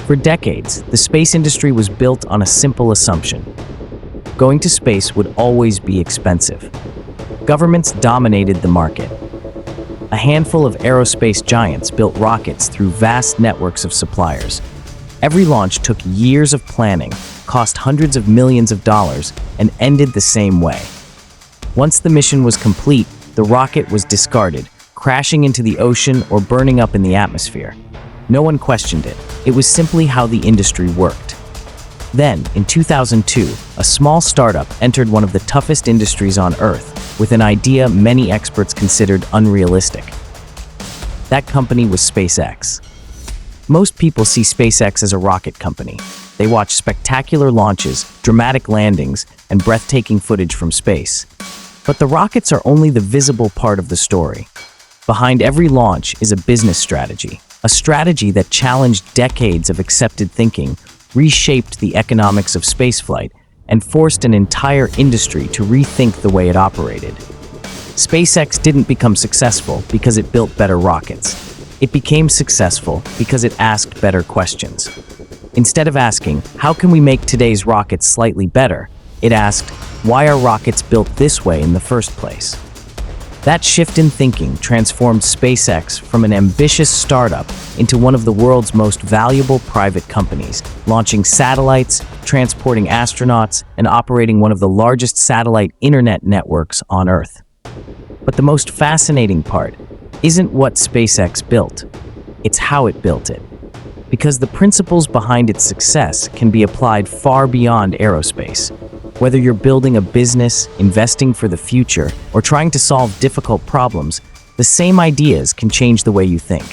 For decades, the space industry was built on a simple assumption. Going to space would always be expensive. Governments dominated the market. A handful of aerospace giants built rockets through vast networks of suppliers. Every launch took years of planning, cost hundreds of millions of dollars, and ended the same way. Once the mission was complete, the rocket was discarded, crashing into the ocean or burning up in the atmosphere. No one questioned it. It was simply how the industry worked. Then, in 2002, a small startup entered one of the toughest industries on Earth with an idea many experts considered unrealistic. That company was SpaceX. Most people see SpaceX as a rocket company. They watch spectacular launches, dramatic landings, and breathtaking footage from space. But the rockets are only the visible part of the story. Behind every launch is a business strategy, a strategy that challenged decades of accepted thinking, reshaped the economics of spaceflight, and forced an entire industry to rethink the way it operated. SpaceX didn't become successful because it built better rockets. It became successful because it asked better questions. Instead of asking, how can we make today's rockets slightly better, it asked, why are rockets built this way in the first place? That shift in thinking transformed SpaceX from an ambitious startup into one of the world's most valuable private companies, launching satellites, transporting astronauts, and operating one of the largest satellite internet networks on Earth. But the most fascinating part isn't what SpaceX built, it's how it built it. Because the principles behind its success can be applied far beyond aerospace. Whether you're building a business, investing for the future, or trying to solve difficult problems, the same ideas can change the way you think.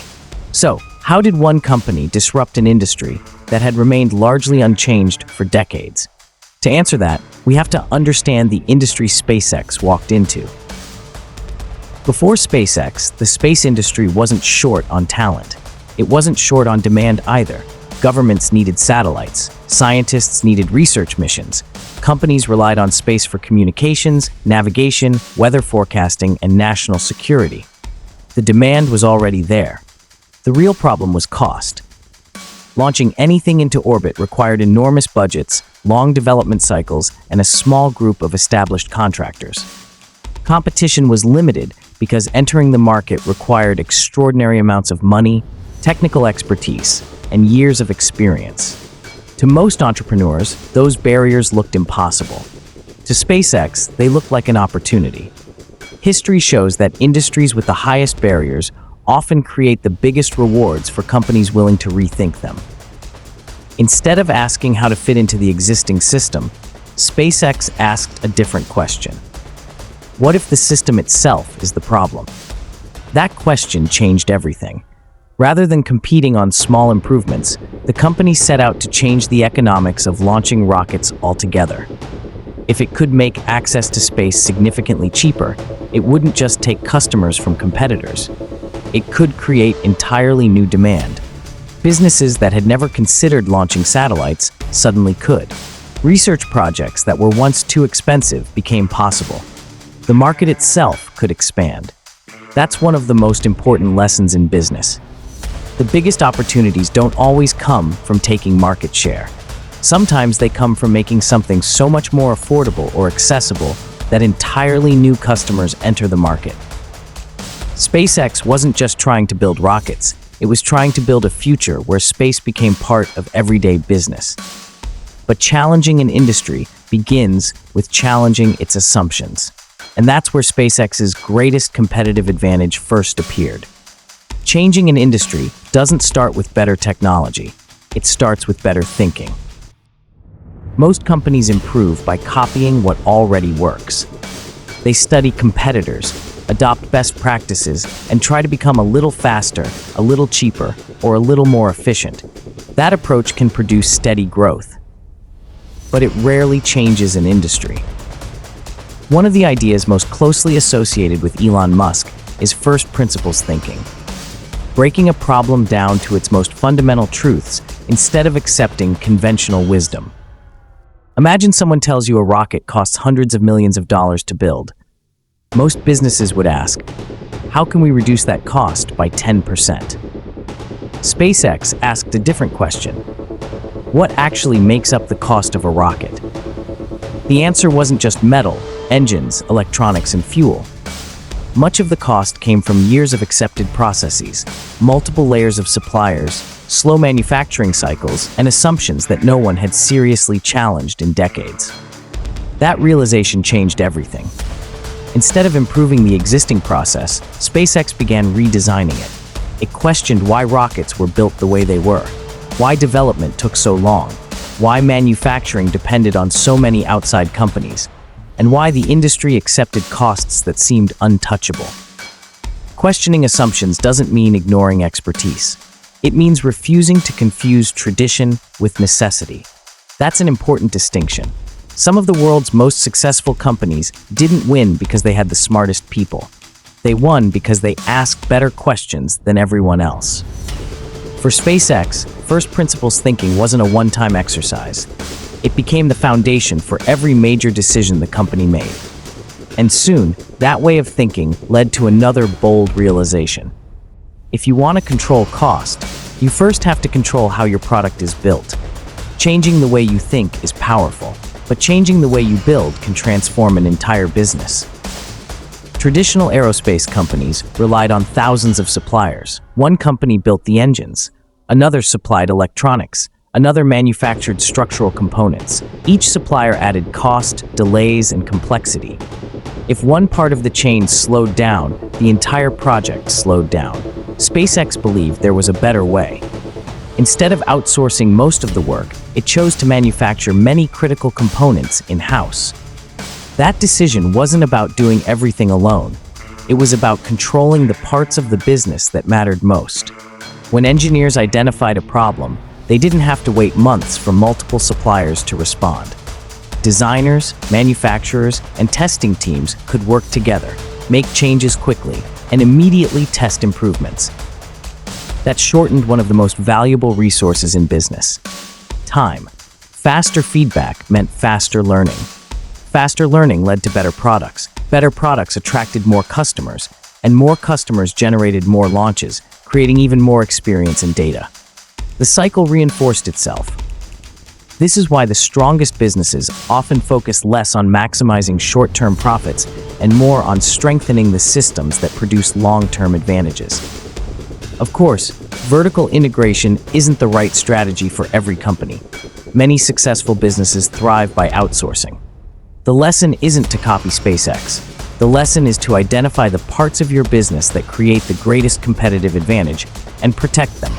So, how did one company disrupt an industry that had remained largely unchanged for decades? To answer that, we have to understand the industry SpaceX walked into. Before SpaceX, the space industry wasn't short on talent. It wasn't short on demand either. Governments needed satellites. Scientists needed research missions. Companies relied on space for communications, navigation, weather forecasting, and national security. The demand was already there. The real problem was cost. Launching anything into orbit required enormous budgets, long development cycles, and a small group of established contractors. Competition was limited because entering the market required extraordinary amounts of money, technical expertise, and years of experience. To most entrepreneurs, those barriers looked impossible. To SpaceX, they looked like an opportunity. History shows that industries with the highest barriers often create the biggest rewards for companies willing to rethink them. Instead of asking how to fit into the existing system, SpaceX asked a different question. What if the system itself is the problem? That question changed everything. Rather than competing on small improvements, the company set out to change the economics of launching rockets altogether. If it could make access to space significantly cheaper, it wouldn't just take customers from competitors. It could create entirely new demand. Businesses that had never considered launching satellites suddenly could. Research projects that were once too expensive became possible. The market itself could expand. That's one of the most important lessons in business. The biggest opportunities don't always come from taking market share. Sometimes they come from making something so much more affordable or accessible that entirely new customers enter the market. SpaceX wasn't just trying to build rockets, it was trying to build a future where space became part of everyday business. But challenging an industry begins with challenging its assumptions. And that's where SpaceX's greatest competitive advantage first appeared. Changing an industry doesn't start with better technology, it starts with better thinking. Most companies improve by copying what already works. They study competitors, adopt best practices, and try to become a little faster, a little cheaper, or a little more efficient. That approach can produce steady growth. But it rarely changes an industry. One of the ideas most closely associated with Elon Musk is first principles thinking. Breaking a problem down to its most fundamental truths instead of accepting conventional wisdom. Imagine someone tells you a rocket costs hundreds of millions of dollars to build. Most businesses would ask, how can we reduce that cost by 10%? SpaceX asked a different question. what actually makes up the cost of a rocket? The answer wasn't just metal, engines, electronics, and fuel. Much of the cost came from years of accepted processes, multiple layers of suppliers, slow manufacturing cycles, and assumptions that no one had seriously challenged in decades. That realization changed everything. Instead of improving the existing process, SpaceX began redesigning it. It questioned why rockets were built the way they were, why development took so long, why manufacturing depended on so many outside companies, and why the industry accepted costs that seemed untouchable. Questioning assumptions doesn't mean ignoring expertise. It means refusing to confuse tradition with necessity. That's an important distinction. Some of the world's most successful companies didn't win because they had the smartest people. They won because they asked better questions than everyone else. For SpaceX, first principles thinking wasn't a one-time exercise. It became the foundation for every major decision the company made. And soon, that way of thinking led to another bold realization. If you want to control cost, you first have to control how your product is built. Changing the way you think is powerful, but changing the way you build can transform an entire business. Traditional aerospace companies relied on thousands of suppliers. One company built the engines, another supplied electronics, another manufactured structural components. Each supplier added cost, delays, and complexity. If one part of the chain slowed down, the entire project slowed down. SpaceX believed there was a better way. Instead of outsourcing most of the work, it chose to manufacture many critical components in-house. That decision wasn't about doing everything alone. It was about controlling the parts of the business that mattered most. When engineers identified a problem, they didn't have to wait months for multiple suppliers to respond. Designers, manufacturers, and testing teams could work together, make changes quickly, and immediately test improvements. That shortened one of the most valuable resources in business: time. Faster feedback meant faster learning. Faster learning led to better products. Better products attracted more customers, and more customers generated more launches, creating even more experience and data. The cycle reinforced itself. This is why the strongest businesses often focus less on maximizing short-term profits and more on strengthening the systems that produce long-term advantages. Of course, vertical integration isn't the right strategy for every company. Many successful businesses thrive by outsourcing. The lesson isn't to copy SpaceX. The lesson is to identify the parts of your business that create the greatest competitive advantage and protect them.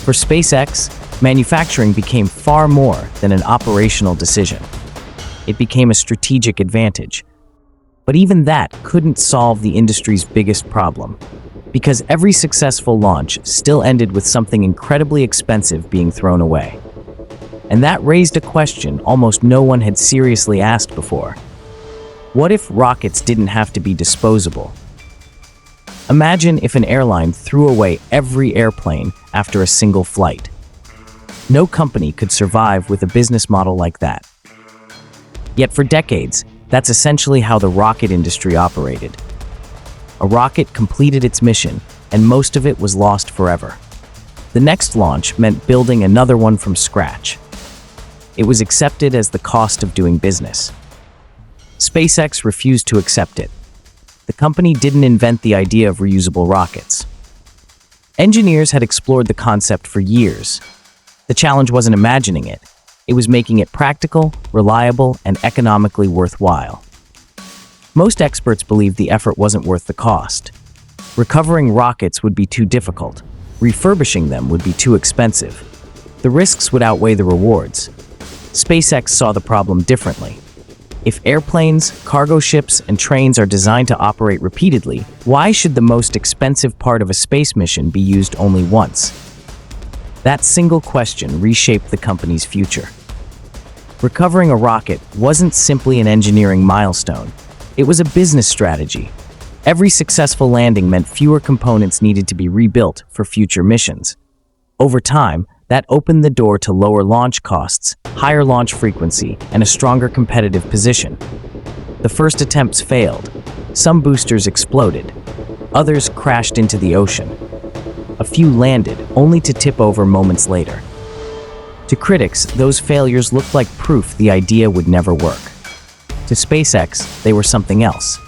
For SpaceX, manufacturing became far more than an operational decision. It became a strategic advantage. But even that couldn't solve the industry's biggest problem, because every successful launch still ended with something incredibly expensive being thrown away. And that raised a question almost no one had seriously asked before. What if rockets didn't have to be disposable? Imagine if an airline threw away every airplane after a single flight. No company could survive with a business model like that. Yet for decades, that's essentially how the rocket industry operated. A rocket completed its mission, and most of it was lost forever. The next launch meant building another one from scratch. It was accepted as the cost of doing business. SpaceX refused to accept it. The company didn't invent the idea of reusable rockets. Engineers had explored the concept for years. The challenge wasn't imagining it. It was making it practical, reliable, and economically worthwhile. Most experts believed the effort wasn't worth the cost. Recovering rockets would be too difficult. Refurbishing them would be too expensive. The risks would outweigh the rewards. SpaceX saw the problem differently. If airplanes, cargo ships, and trains are designed to operate repeatedly, why should the most expensive part of a space mission be used only once? That single question reshaped the company's future. Recovering a rocket wasn't simply an engineering milestone. It was a business strategy. Every successful landing meant fewer components needed to be rebuilt for future missions. Over time, that opened the door to lower launch costs, higher launch frequency, and a stronger competitive position. The first attempts failed. Some boosters exploded. Others crashed into the ocean. A few landed, only to tip over moments later. To critics, those failures looked like proof the idea would never work. To SpaceX, they were something else.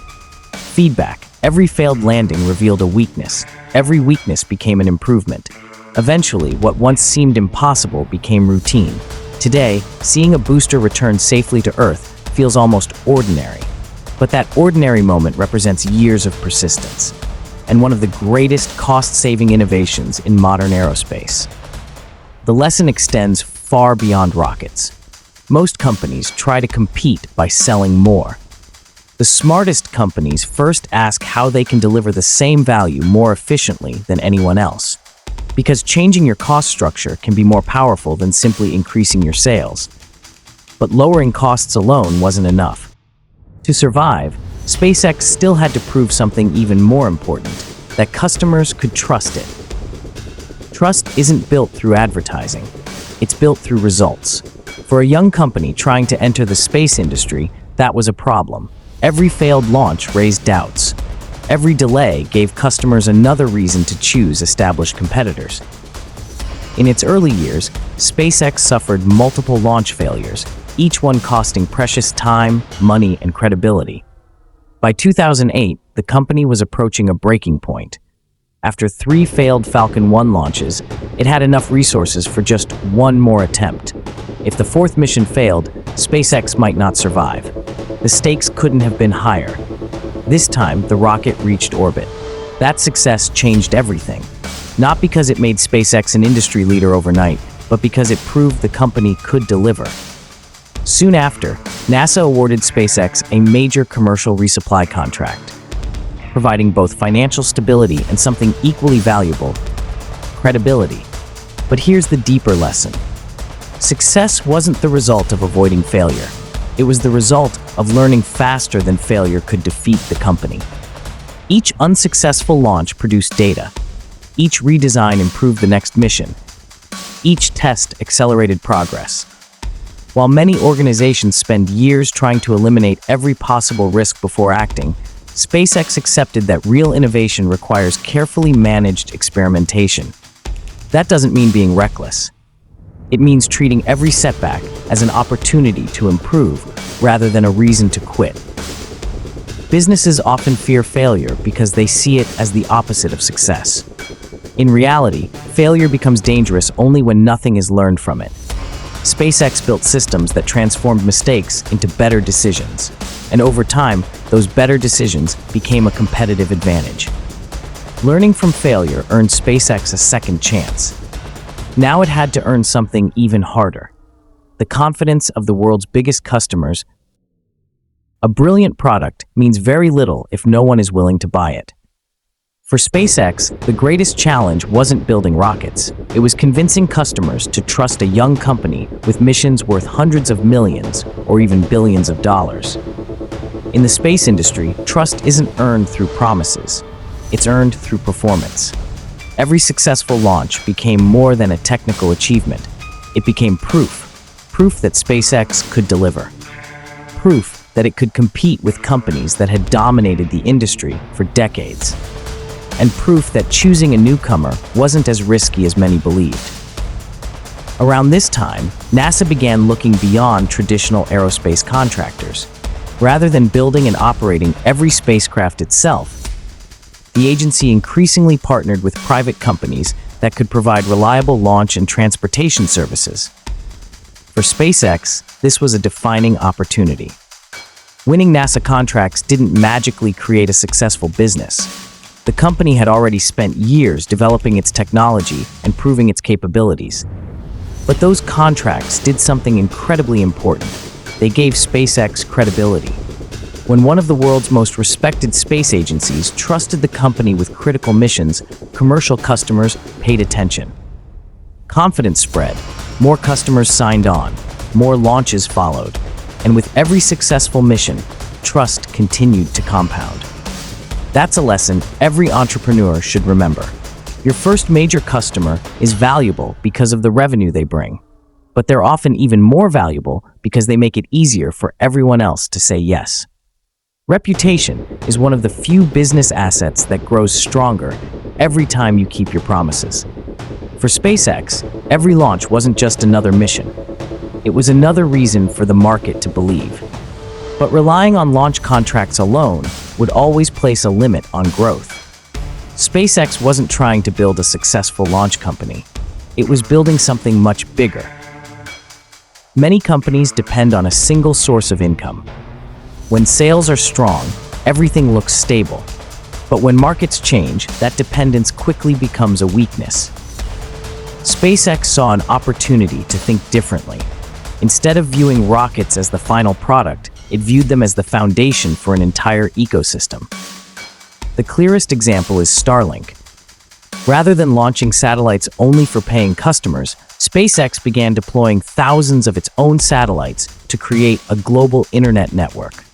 Feedback. Every failed landing revealed a weakness. Every weakness became an improvement. Eventually, what once seemed impossible became routine. Today, seeing a booster return safely to Earth feels almost ordinary. But that ordinary moment represents years of persistence, and one of the greatest cost-saving innovations in modern aerospace. The lesson extends far beyond rockets. Most companies try to compete by selling more. The smartest companies first ask how they can deliver the same value more efficiently than anyone else. Because changing your cost structure can be more powerful than simply increasing your sales. But lowering costs alone wasn't enough. To survive, SpaceX still had to prove something even more important, that customers could trust it. Trust isn't built through advertising. It's built through results. For a young company trying to enter the space industry, that was a problem. Every failed launch raised doubts. Every delay gave customers another reason to choose established competitors. In its early years, SpaceX suffered multiple launch failures, each one costing precious time, money, and credibility. By 2008, the company was approaching a breaking point. After 3 failed Falcon 1 launches, it had enough resources for just one more attempt. If the 4th mission failed, SpaceX might not survive. The stakes couldn't have been higher. This time, the rocket reached orbit. That success changed everything. Not because it made SpaceX an industry leader overnight, but because it proved the company could deliver. Soon after, NASA awarded SpaceX a major commercial resupply contract, providing both financial stability and something equally valuable: credibility. But here's the deeper lesson. Success wasn't the result of avoiding failure. It was the result of learning faster than failure could defeat the company. Each unsuccessful launch produced data. Each redesign improved the next mission. Each test accelerated progress. While many organizations spend years trying to eliminate every possible risk before acting, SpaceX accepted that real innovation requires carefully managed experimentation. That doesn't mean being reckless. It means treating every setback as an opportunity to improve rather than a reason to quit. Businesses often fear failure because they see it as the opposite of success. In reality, failure becomes dangerous only when nothing is learned from it. SpaceX built systems that transformed mistakes into better decisions, and over time, those better decisions became a competitive advantage. Learning from failure earned SpaceX a second chance. Now it had to earn something even harder: the confidence of the world's biggest customers. A brilliant product means very little if no one is willing to buy it. For SpaceX, the greatest challenge wasn't building rockets. It was convincing customers to trust a young company with missions worth hundreds of millions or even billions of dollars. In the space industry, trust isn't earned through promises. It's earned through performance. Every successful launch became more than a technical achievement. It became proof that SpaceX could deliver. Proof that it could compete with companies that had dominated the industry for decades. And proof that choosing a newcomer wasn't as risky as many believed. Around this time, NASA began looking beyond traditional aerospace contractors. Rather than building and operating every spacecraft itself, the agency increasingly partnered with private companies that could provide reliable launch and transportation services. For SpaceX, this was a defining opportunity. Winning NASA contracts didn't magically create a successful business. The company had already spent years developing its technology and proving its capabilities. But those contracts did something incredibly important. They gave SpaceX credibility. When one of the world's most respected space agencies trusted the company with critical missions, commercial customers paid attention. Confidence spread, more customers signed on, more launches followed, and with every successful mission, trust continued to compound. That's a lesson every entrepreneur should remember. Your first major customer is valuable because of the revenue they bring, but they're often even more valuable because they make it easier for everyone else to say yes. Reputation is one of the few business assets that grows stronger every time you keep your promises. For SpaceX, every launch wasn't just another mission. It was another reason for the market to believe. But relying on launch contracts alone would always place a limit on growth. SpaceX wasn't trying to build a successful launch company. It was building something much bigger. Many companies depend on a single source of income. When sales are strong, everything looks stable. But when markets change, that dependence quickly becomes a weakness. SpaceX saw an opportunity to think differently. Instead of viewing rockets as the final product, it viewed them as the foundation for an entire ecosystem. The clearest example is Starlink. Rather than launching satellites only for paying customers, SpaceX began deploying thousands of its own satellites to create a global internet network.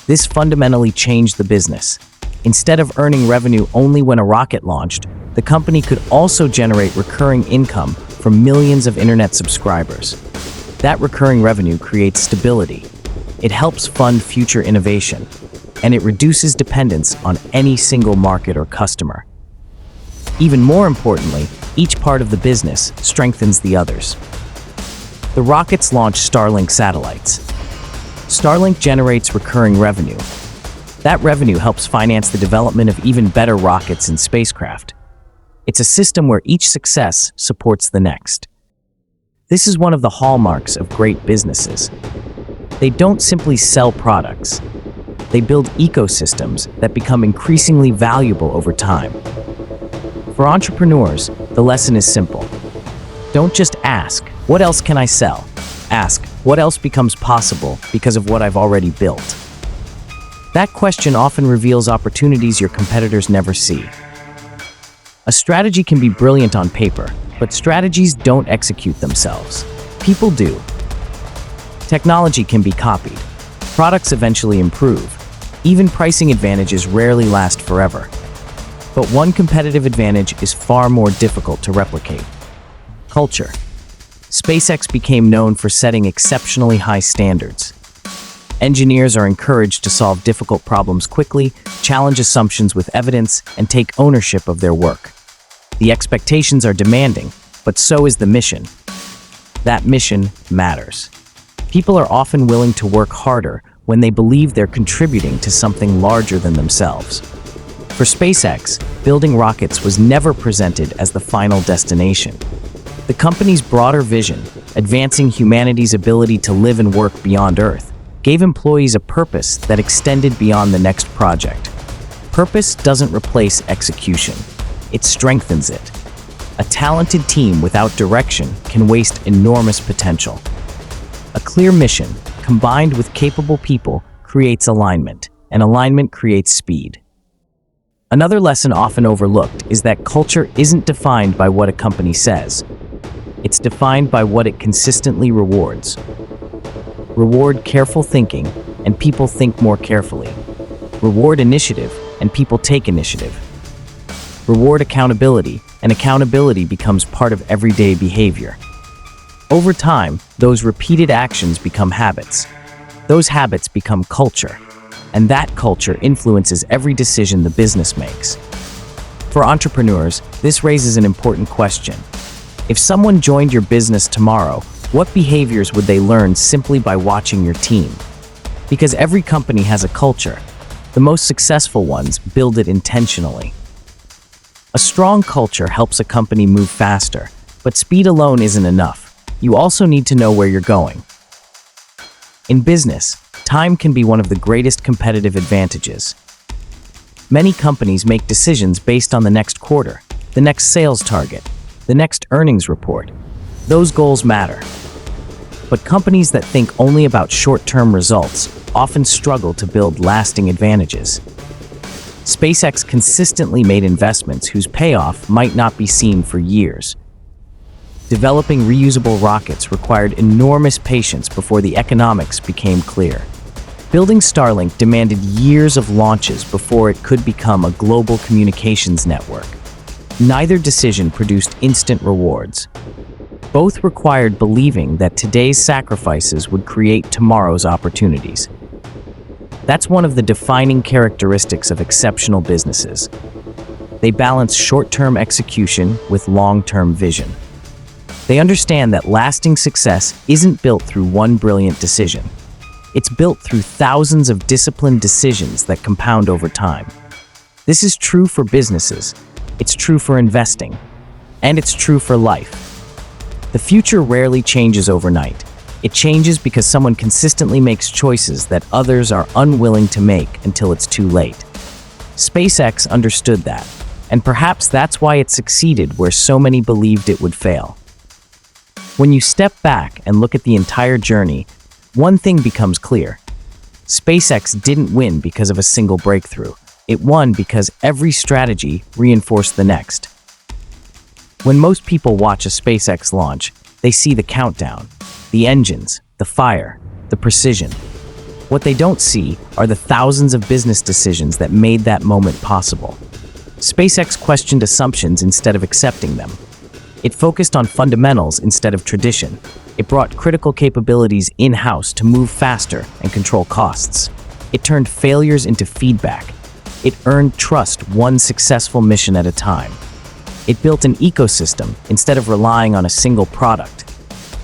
This fundamentally changed the business. Instead of earning revenue only when a rocket launched, the company could also generate recurring income from millions of internet subscribers. That recurring revenue creates stability. It helps fund future innovation, and it reduces dependence on any single market or customer. Even more importantly, each part of the business strengthens the others. The rockets launch Starlink satellites. Starlink generates recurring revenue. That revenue helps finance the development of even better rockets and spacecraft. It's a system where each success supports the next. This is one of the hallmarks of great businesses. They don't simply sell products. They build ecosystems that become increasingly valuable over time. For entrepreneurs, the lesson is simple. Don't just ask, what else can I sell? Ask, what else becomes possible because of what I've already built? That question often reveals opportunities your competitors never see. A strategy can be brilliant on paper, but strategies don't execute themselves. People do. Technology can be copied. Products eventually improve. Even pricing advantages rarely last forever. But one competitive advantage is far more difficult to replicate: culture. SpaceX became known for setting exceptionally high standards. Engineers are encouraged to solve difficult problems quickly, challenge assumptions with evidence, and take ownership of their work. The expectations are demanding, but so is the mission. That mission matters. People are often willing to work harder when they believe they're contributing to something larger than themselves. For SpaceX, building rockets was never presented as the final destination. The company's broader vision, advancing humanity's ability to live and work beyond Earth, gave employees a purpose that extended beyond the next project. Purpose doesn't replace execution. It strengthens it. A talented team without direction can waste enormous potential. A clear mission, combined with capable people, creates alignment, and alignment creates speed. Another lesson often overlooked is that culture isn't defined by what a company says. It's defined by what it consistently rewards. Reward careful thinking, and people think more carefully. Reward initiative, and people take initiative. Reward accountability, and accountability becomes part of everyday behavior. Over time, those repeated actions become habits. Those habits become culture. And that culture influences every decision the business makes. For entrepreneurs, this raises an important question. If someone joined your business tomorrow, what behaviors would they learn simply by watching your team? Because every company has a culture. The most successful ones build it intentionally. A strong culture helps a company move faster, but speed alone isn't enough. You also need to know where you're going. In business, time can be one of the greatest competitive advantages. Many companies make decisions based on the next quarter, the next sales target, the next earnings report. Those goals matter. But companies that think only about short-term results often struggle to build lasting advantages. SpaceX consistently made investments whose payoff might not be seen for years. Developing reusable rockets required enormous patience before the economics became clear. Building Starlink demanded years of launches before it could become a global communications network. Neither decision produced instant rewards. Both required believing that today's sacrifices would create tomorrow's opportunities. That's one of the defining characteristics of exceptional businesses. They balance short-term execution with long-term vision. They understand that lasting success isn't built through one brilliant decision. It's built through thousands of disciplined decisions that compound over time. This is true for businesses, it's true for investing, and it's true for life. The future rarely changes overnight. It changes because someone consistently makes choices that others are unwilling to make until it's too late. SpaceX understood that, and perhaps that's why it succeeded where so many believed it would fail. When you step back and look at the entire journey, one thing becomes clear. SpaceX didn't win because of a single breakthrough. It won because every strategy reinforced the next. When most people watch a SpaceX launch, they see the countdown, the engines, the fire, the precision. What they don't see are the thousands of business decisions that made that moment possible. SpaceX questioned assumptions instead of accepting them. It focused on fundamentals instead of tradition. It brought critical capabilities in-house to move faster and control costs. It turned failures into feedback. It earned trust one successful mission at a time. It built an ecosystem instead of relying on a single product.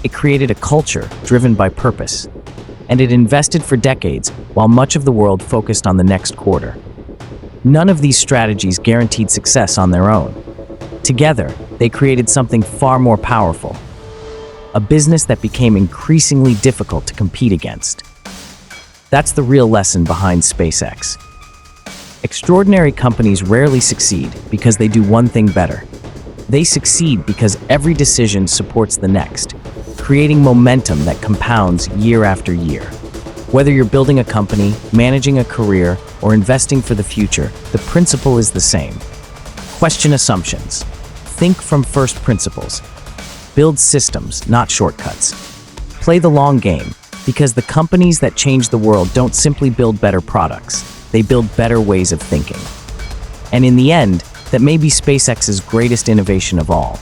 It created a culture driven by purpose. And it invested for decades while much of the world focused on the next quarter. None of these strategies guaranteed success on their own. Together, they created something far more powerful. A business that became increasingly difficult to compete against. That's the real lesson behind SpaceX. Extraordinary companies rarely succeed because they do one thing better. They succeed because every decision supports the next, creating momentum that compounds year after year. Whether you're building a company, managing a career, or investing for the future, the principle is the same. Question assumptions. Think from first principles. Build systems, not shortcuts. Play the long game, because the companies that change the world don't simply build better products, they build better ways of thinking. And in the end, that may be SpaceX's greatest innovation of all.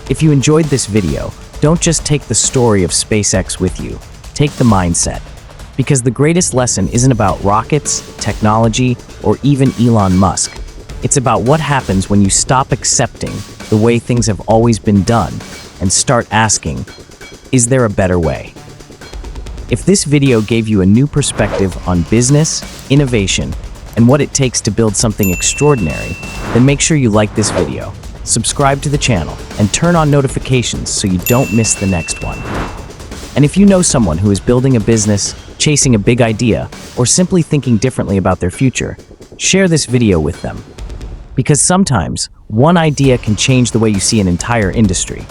If you enjoyed this video, don't just take the story of SpaceX with you, take the mindset. Because the greatest lesson isn't about rockets, technology, or even Elon Musk. It's about what happens when you stop accepting the way things have always been done and start asking, is there a better way? If this video gave you a new perspective on business, innovation, and what it takes to build something extraordinary, then make sure you like this video, subscribe to the channel, and turn on notifications so you don't miss the next one. And if you know someone who is building a business, chasing a big idea, or simply thinking differently about their future, share this video with them. Because sometimes, one idea can change the way you see an entire industry.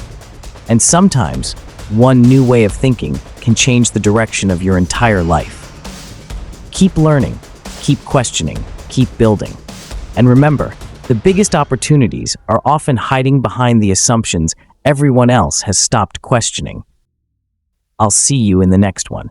And sometimes, one new way of thinking can change the direction of your entire life. Keep learning, keep questioning, keep building. And remember, the biggest opportunities are often hiding behind the assumptions everyone else has stopped questioning. I'll see you in the next one.